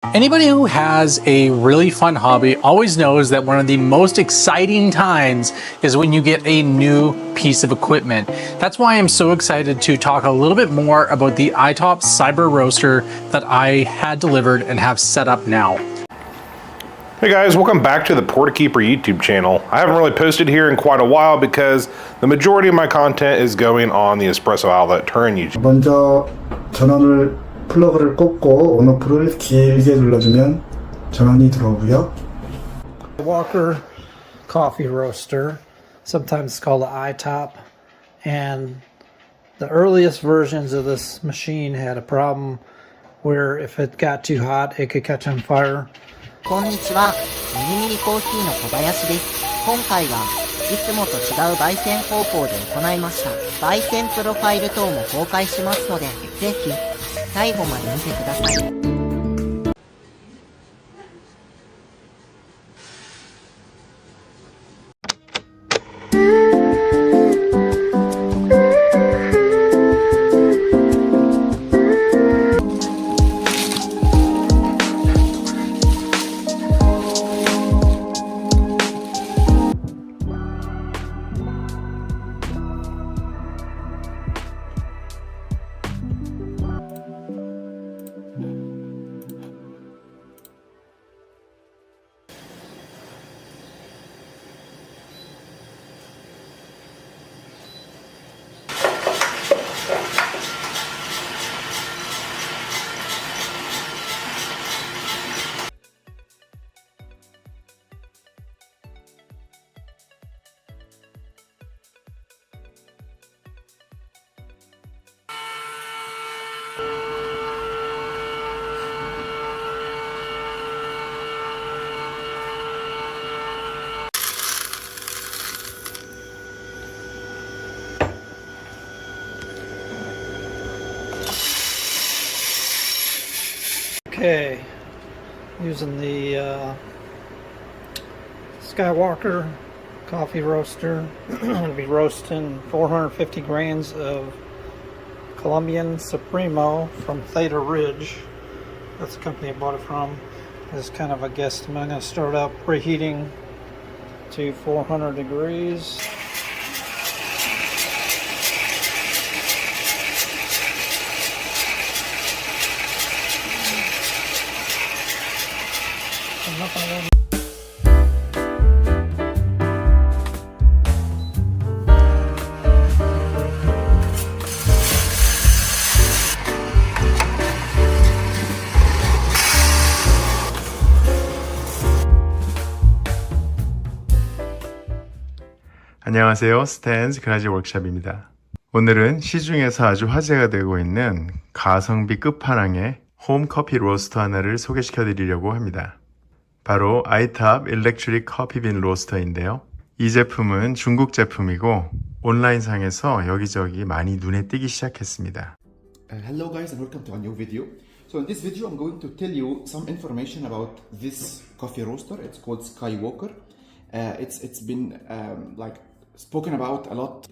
Anybody who has a really fun hobby always knows that one of the most exciting times is when you get a new piece of equipment. That's why I'm so excited to talk a little bit more about the iTOP CyberRoaster that I had delivered and have set up now. Hey guys, welcome back to the Portakeeper YouTube channel. I haven't really posted here in quite a while because the majority of my content is going on the Espresso Outlet Turn YouTube. 먼저 전원을 플러그를 꽂고 온오프를 길게 눌러주면 전원이 들어오고요. Walker coffee roaster, sometimes it's called the iTOP, and the earliest versions of this machine had a problem where if it got too hot, it could catch on fire. こんにちは、ミニミニコーヒーの小林です。今回はいつもと違う焙煎方法で行いました。焙煎プロファイル等も公開しますので、ぜひ最後まで見てください。Okay, using the Skywalker coffee roaster. I'm going to be roasting 450 grains of Colombian Supremo from Theta Ridge. That's the company I bought it from. It's kind of a guesstimate. I'm going to start up preheating to 400 degrees. 안녕하세요. 스탠즈 그라지 워크샵입니다. 오늘은 시중에서 아주 화제가 되고 있는 가성비 끝판왕의 홈 커피 로스터 하나를 소개시켜 드리려고 합니다. 바로 iTOP 일렉트릭 커피빈 로스터인데요. 이 제품은 중국 제품이고 온라인상에서 여기저기 많이 눈에 띄기 시작했습니다. Hello guys and welcome to a new video. So in this video I'm going to tell you some information about this coffee roaster. It's called Skywalker. It's been spoken about a lot.